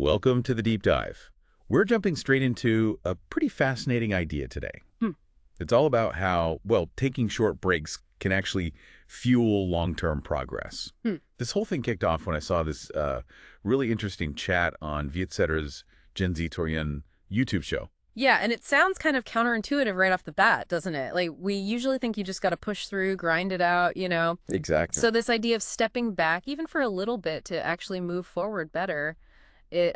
Welcome to the deep dive. We're jumping straight into a pretty fascinating idea today. Hmm. It's all about how, well, taking short breaks can actually fuel long-term progress. This whole thing kicked off when I saw this really interesting chat on Vietsetter's Gen Z Torian YouTube show. Yeah, and it sounds kind of counterintuitive right off the bat, doesn't it? Like, we usually think you just got to push through, grind it out, you know? Exactly. So this idea of stepping back, even for a little bit, to actually move forward better, it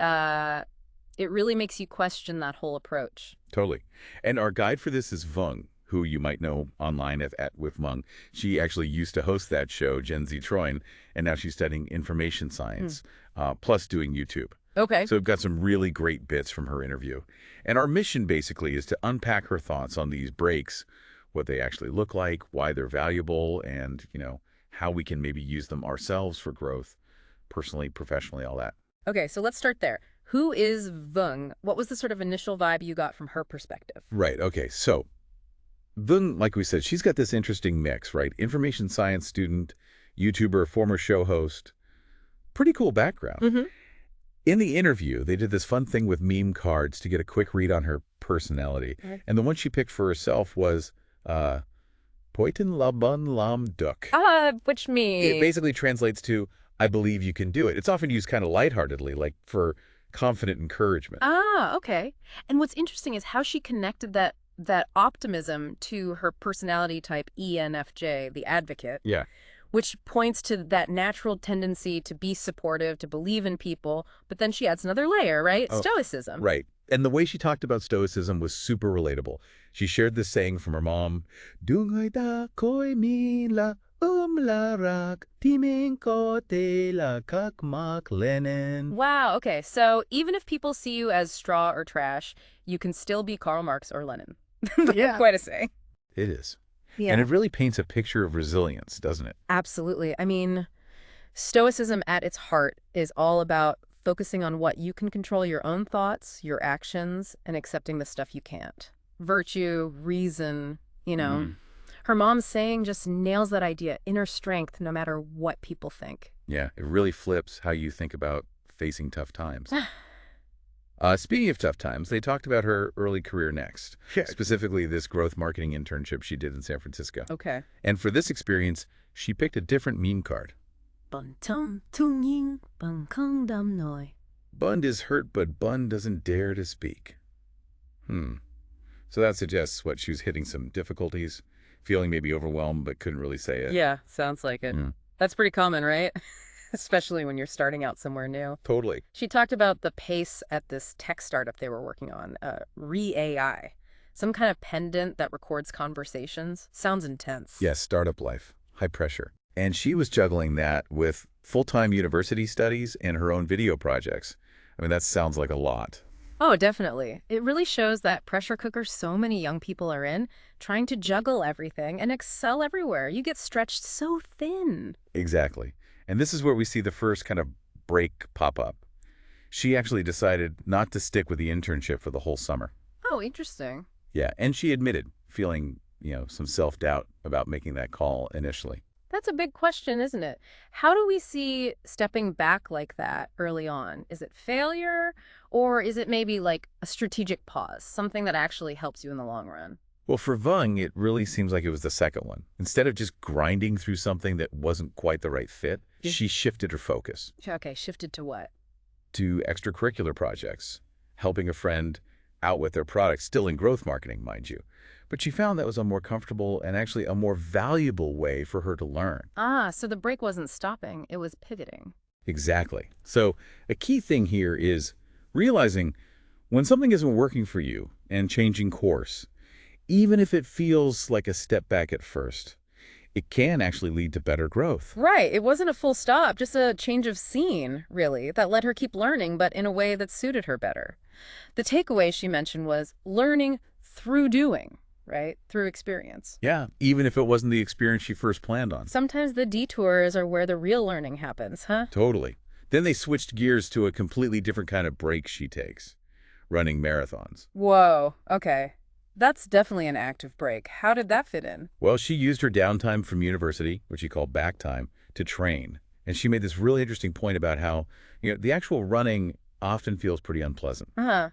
really makes you question that whole approach. Totally. And our guide for this is Vừng, who you might know online at with Vừng. She actually used to host that show, Gen Z Troin, and now she's studying information science, plus doing YouTube. Okay. So we've got some really great bits from her interview. And our mission basically is to unpack her thoughts on these breaks, what they actually look like, why they're valuable, and, how we can maybe use them ourselves for growth, personally, professionally, all that. Okay, so let's start there. Who is Vừng? What was the sort of initial vibe you got from her perspective? Right. Okay. So Vừng, like we said, she's got this interesting mix, right? Information science student, YouTuber, former show host. Pretty cool background. In the interview, they did this fun thing with meme cards to get a quick read on her personality. Right. And the one she picked for herself was Poitin Laban Lam Duk. Which means... It basically translates to, I believe you can do it. It's often used kind of lightheartedly, like for confident encouragement. Okay. And what's interesting is how she connected that optimism to her personality type ENFJ, the advocate. Yeah. Which points to that natural tendency to be supportive, to believe in people. But then she adds another layer, right? Oh, Stoicism. Right. And the way she talked about stoicism was super relatable. She shared this saying from her mom, Dungay da koy min la larak timing ko te la kakmak Lenin. Wow, okay. So even if people see you as straw or trash, you can still be Karl Marx or Lenin. Yeah. Quite a saying. It is. Yeah. And it really paints a picture of resilience, doesn't it? Absolutely. I mean, Stoicism at its heart is all about focusing on what you can control, your own thoughts, your actions, and accepting the stuff you can't. Virtue, reason, Her mom's saying just nails that idea, inner strength, no matter what people think. Yeah, it really flips how you think about facing tough times. Speaking of tough times, they talked about her early career next, specifically this growth marketing internship she did in San Francisco. Okay. And for this experience, she picked a different meme card. Bund is hurt, but Bund doesn't dare to speak. So that suggests what she was hitting some difficulties, feeling maybe overwhelmed, but couldn't really say it. Yeah, sounds like it. That's pretty common, right? Especially when you're starting out somewhere new. Totally. She talked about the pace at this tech startup they were working on, Re-AI. Some kind of pendant that records conversations. Sounds intense. Yes, startup life, high pressure. And she was juggling that with full-time university studies and her own video projects. I mean, that sounds like a lot. Oh, definitely. It really shows that pressure cooker so many young people are in, trying to juggle everything and excel everywhere. You get stretched so thin. Exactly. And this is where we see the first kind of break pop up. She actually decided not to stick with the internship for the whole summer. Oh, interesting. Yeah, and she admitted feeling, some self-doubt about making that call initially. That's a big question, isn't it? How do we see stepping back like that early on? Is it failure, or is it maybe like a strategic pause, something that actually helps you in the long run? Well, for Vừng, it really seems like it was the second one. Instead of just grinding through something that wasn't quite the right fit, she shifted her focus. Okay, shifted to what? To extracurricular projects, helping a friend out with their products, still in growth marketing, mind you. But she found that was a more comfortable and actually a more valuable way for her to learn. So the break wasn't stopping, it was pivoting. Exactly. So a key thing here is realizing when something isn't working for you and changing course, even if it feels like a step back at first, it can actually lead to better growth. Right. It wasn't a full stop, just a change of scene, really, that let her keep learning, but in a way that suited her better. The takeaway she mentioned was learning through doing, right? Through experience. Yeah, even if it wasn't the experience she first planned on. Sometimes the detours are where the real learning happens, huh? Totally. Then they switched gears to a completely different kind of break she takes, running marathons. Whoa, okay. That's definitely an active break. How did that fit in? Well, she used her downtime from university, which she called back time, to train. And she made this really interesting point about how, the actual running often feels pretty unpleasant. Uh-huh.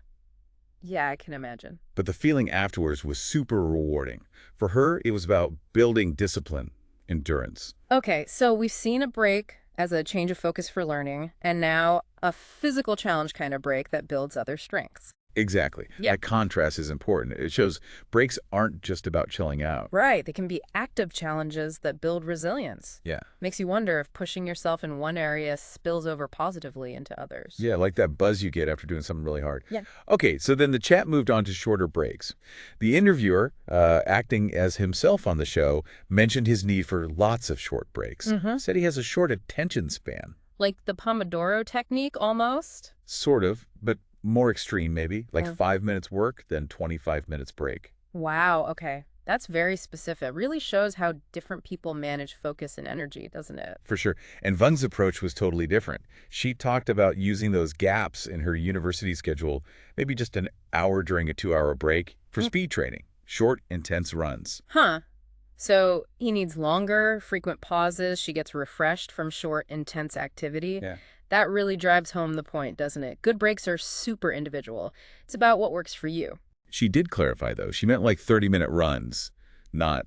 Yeah, I can imagine. But the feeling afterwards was super rewarding. For her, it was about building discipline, endurance. Okay, so we've seen a break as a change of focus for learning, and now a physical challenge kind of break that builds other strengths. Exactly. Yeah. That contrast is important. It shows breaks aren't just about chilling out. Right, they can be active challenges that build resilience. Yeah. Makes you wonder if pushing yourself in one area spills over positively into others. Yeah, like that buzz you get after doing something really hard. Yeah. Okay, so then the chat moved on to shorter breaks. The interviewer, acting as himself on the show, mentioned his need for lots of short breaks. Said he has a short attention span. Like the Pomodoro technique, almost? Sort of, but more extreme maybe. Like Yeah. 5 minutes work, then 25 minutes break. Wow, okay. That's very specific. Really shows how different people manage focus and energy, doesn't it? For sure. And Vung's approach was totally different. She talked about using those gaps in her university schedule, maybe just an hour during a 2-hour break, for speed training. Short, intense runs. Huh. So he needs longer, frequent pauses. She gets refreshed from short, intense activity. Yeah. That really drives home the point, doesn't it? Good breaks are super individual. It's about what works for you. She did clarify, though. She meant like 30-minute runs, not,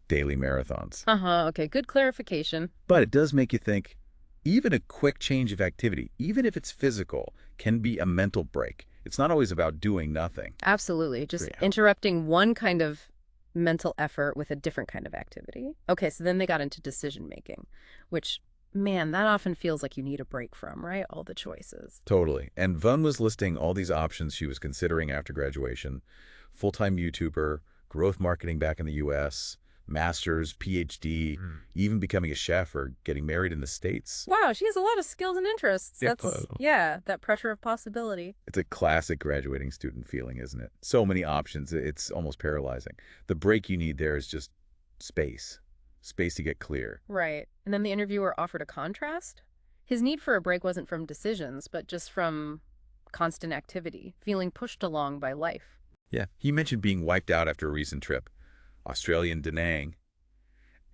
daily marathons. Uh-huh, okay, good clarification. But it does make you think, even a quick change of activity, even if it's physical, can be a mental break. It's not always about doing nothing. Absolutely. Just Yeah. interrupting one kind of mental effort with a different kind of activity. Okay, so then they got into decision making, which, man, that often feels like you need a break from, right? All the choices. Totally. And Vun was listing all these options she was considering after graduation. Full-time YouTuber, growth marketing back in the U.S., master's, PhD, even becoming a chef or getting married in the States. Wow, she has a lot of skills and interests. Yeah. Yeah, that pressure of possibility. It's a classic graduating student feeling, isn't it? So many options, it's almost paralyzing. The break you need there is just space. Space to get clear. Right. And then the interviewer offered a contrast. His need for a break wasn't from decisions, but just from constant activity, feeling pushed along by life. Yeah. He mentioned being wiped out after a recent trip. Australian Da Nang.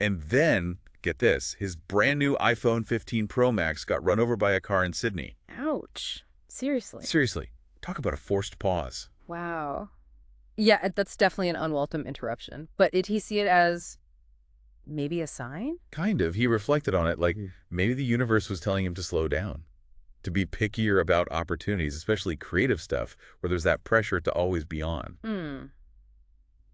And then, get this, his brand new iPhone 15 Pro Max got run over by a car in Sydney. Ouch. Seriously. Seriously, talk about a forced pause. Wow. Yeah, that's definitely an unwelcome interruption. But did he see it as maybe a sign? Kind of. He reflected on it like maybe the universe was telling him to slow down, to be pickier about opportunities, especially creative stuff, where there's that pressure to always be on.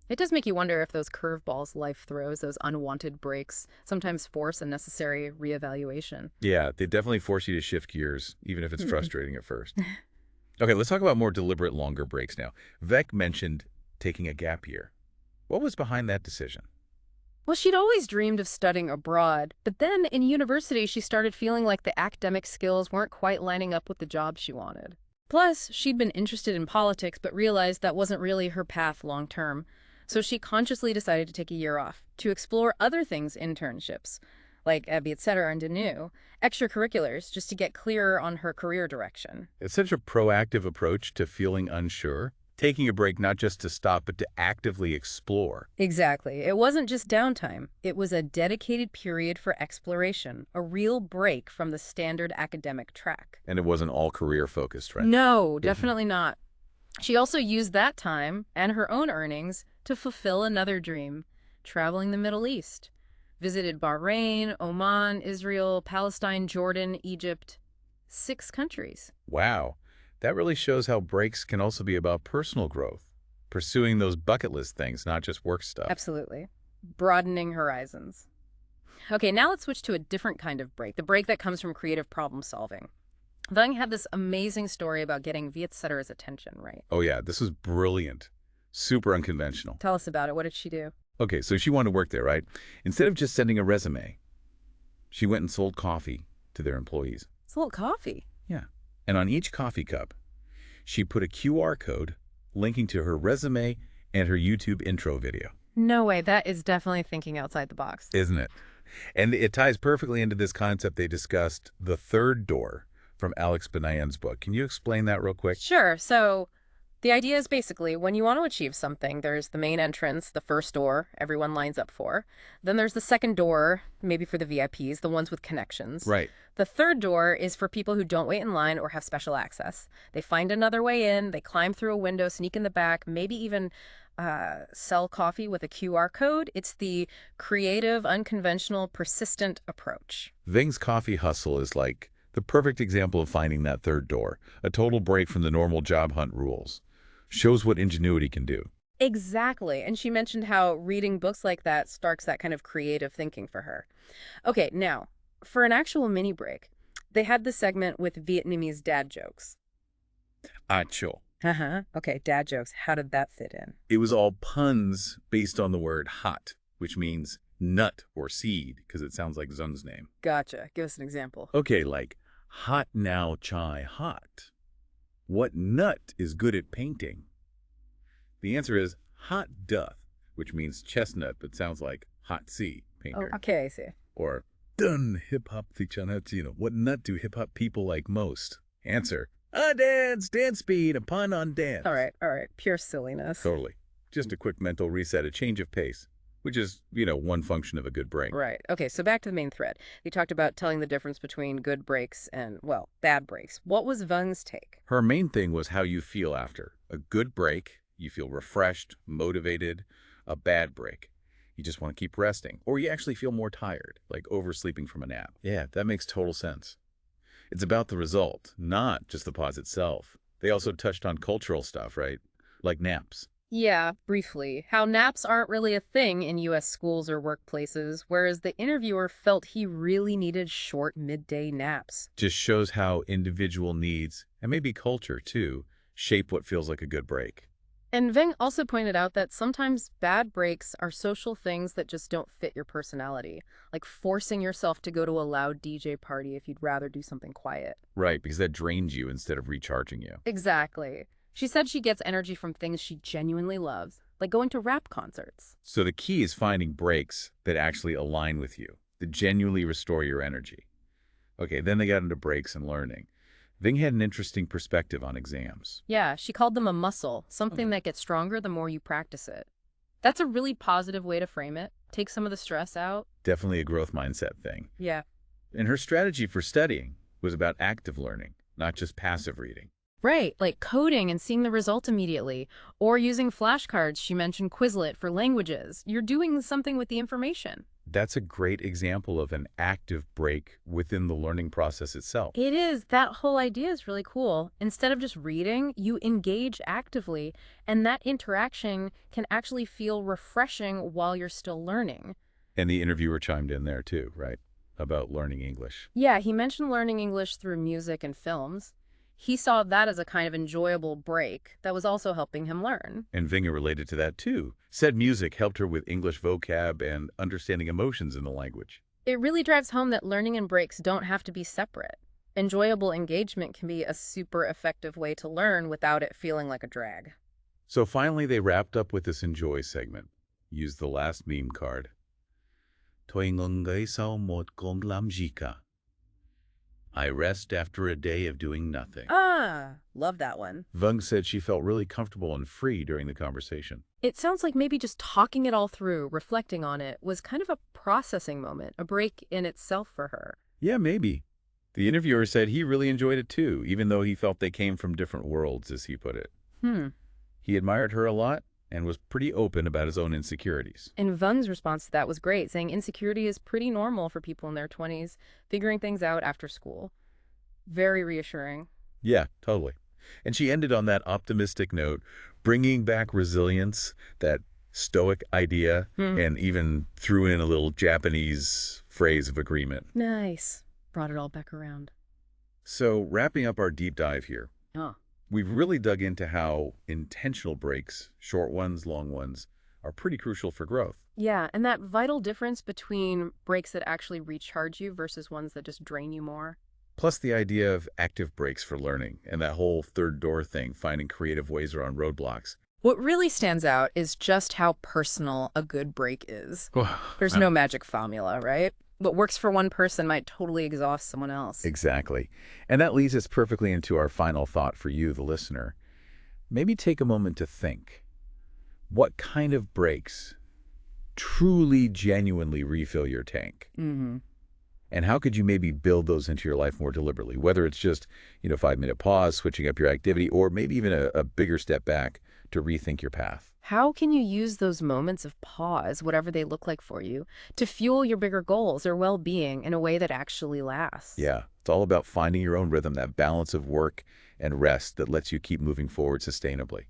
It does make you wonder if those curveballs life throws, those unwanted breaks, sometimes force a necessary reevaluation. Yeah, they definitely force you to shift gears, even if it's frustrating at first. Okay, let's talk about more deliberate, longer breaks now. Vec mentioned taking a gap year. What was behind that decision? Well, she'd always dreamed of studying abroad, but then in university she started feeling like the academic skills weren't quite lining up with the job she wanted. Plus, she'd been interested in politics but realized that wasn't really her path long term. So she consciously decided to take a year off to explore other things, internships, like Abby, etc., and new extracurriculars, just to get clearer on her career direction. It's such a proactive approach to feeling unsure, taking a break not just to stop, but to actively explore. Exactly. It wasn't just downtime. It was a dedicated period for exploration, a real break from the standard academic track. And it wasn't all career-focused, right? No, definitely not. She also used that time and her own earnings to fulfill another dream, traveling the Middle East. Visited Bahrain, Oman, Israel, Palestine, Jordan, Egypt. 6 countries. Wow. That really shows how breaks can also be about personal growth, pursuing those bucket list things, not just work stuff. Absolutely. Broadening horizons. Okay, now let's switch to a different kind of break, the break that comes from creative problem solving. Vung had this amazing story about getting Vietsetter's attention, right? Oh yeah, this was brilliant. Super unconventional. Tell us about it. What did she do? Okay, so she wanted to work there, right? Instead of just sending a resume, she went and sold coffee to their employees. Sold coffee. Yeah. And on each coffee cup, she put a QR code linking to her resume and her YouTube intro video. No way. That is definitely thinking outside the box. Isn't it? And it ties perfectly into this concept they discussed, the third door, from Alex Banayan's book. Can you explain that real quick? Sure. So The idea is basically when you want to achieve something, there's the main entrance, the first door everyone lines up for. Then there's the second door, maybe for the VIPs, the ones with connections. Right. The third door is for people who don't wait in line or have special access. They find another way in, they climb through a window, sneak in the back, maybe even sell coffee with a QR code. It's the creative, unconventional, persistent approach. Ving's coffee hustle is like the perfect example of finding that third door, a total break from the normal job hunt rules. Shows what ingenuity can do. Exactly. And she mentioned how reading books like that sparks that kind of creative thinking for her. Okay, now, for an actual mini break, they had the segment with Vietnamese dad jokes. Acho. Uh-huh. Okay, dad jokes. How did that fit in? It was all puns based on the word hot, which means nut or seed, because it sounds like Zung's name. Gotcha. Give us an example. Okay, like, hot now chai hot. What nut is good at painting? The answer is hot doth, which means chestnut, but sounds like hot sea painter. Oh, okay, I see. Or dun hip-hop ficcionatino. What nut do hip-hop people like most? Answer, dance speed, a pun on dance. All right. Pure silliness. Totally. Just a quick mental reset, a change of pace, which is, one function of a good break. Right. Okay, so back to the main thread. We talked about telling the difference between good breaks and, well, bad breaks. What was Vung's take? Her main thing was how you feel after. A good break, you feel refreshed, motivated. A bad break, you just want to keep resting. Or you actually feel more tired, like oversleeping from a nap. Yeah, that makes total sense. It's about the result, not just the pause itself. They also touched on cultural stuff, right? Like naps. Yeah, briefly. How naps aren't really a thing in U.S. schools or workplaces, whereas the interviewer felt he really needed short midday naps. Just shows how individual needs, and maybe culture too, shape what feels like a good break. And Veng also pointed out that sometimes bad breaks are social things that just don't fit your personality, like forcing yourself to go to a loud DJ party if you'd rather do something quiet. Right, because that drains you instead of recharging you. Exactly. She said she gets energy from things she genuinely loves, like going to rap concerts. So the key is finding breaks that actually align with you, that genuinely restore your energy. Okay, then they got into breaks and learning. Ving had an interesting perspective on exams. Yeah, she called them a muscle, something that gets stronger the more you practice it. That's a really positive way to frame it. Take some of the stress out. Definitely a growth mindset thing. Yeah. And her strategy for studying was about active learning, not just passive reading. Right, like coding and seeing the result immediately. Or using flashcards, she mentioned Quizlet for languages. You're doing something with the information. That's a great example of an active break within the learning process itself. It is. That whole idea is really cool. Instead of just reading, you engage actively, and that interaction can actually feel refreshing while you're still learning. And the interviewer chimed in there too, right? About learning English. Yeah, he mentioned learning English through music and films. He saw that as a kind of enjoyable break that was also helping him learn. And Vinga related to that too. Said music helped her with English vocab and understanding emotions in the language. It really drives home that learning and breaks don't have to be separate. Enjoyable engagement can be a super effective way to learn without it feeling like a drag. So finally they wrapped up with this enjoy segment. Used the last meme card. Tôi ngơi sau một công làm gì cả. I rest after a day of doing nothing. Ah, love that one. Vung said she felt really comfortable and free during the conversation. It sounds like maybe just talking it all through, reflecting on it, was kind of a processing moment, a break in itself for her. Yeah, maybe. The interviewer said he really enjoyed it too, even though he felt they came from different worlds, as he put it. He admired her a lot and was pretty open about his own insecurities. And Vung's response to that was great, saying insecurity is pretty normal for people in their 20s, figuring things out after school. Very reassuring. Yeah, totally. And she ended on that optimistic note, bringing back resilience, that stoic idea, and even threw in a little Japanese phrase of agreement. Nice. Brought it all back around. So wrapping up our deep dive here, We've really dug into how intentional breaks, short ones, long ones, are pretty crucial for growth. Yeah, and that vital difference between breaks that actually recharge you versus ones that just drain you more. Plus the idea of active breaks for learning and that whole third door thing, finding creative ways around roadblocks. What really stands out is just how personal a good break is. There's no magic formula, right? What works for one person might totally exhaust someone else. Exactly. And that leads us perfectly into our final thought for you, the listener. maybe take a moment to think. What kind of breaks truly, genuinely refill your tank? Mm-hmm. And how could you maybe build those into your life more deliberately? Whether it's just, 5-minute pause, switching up your activity, or maybe even a bigger step back to rethink your path. How can you use those moments of pause, whatever they look like for you, to fuel your bigger goals or well-being in a way that actually lasts? Yeah, it's all about finding your own rhythm, that balance of work and rest that lets you keep moving forward sustainably.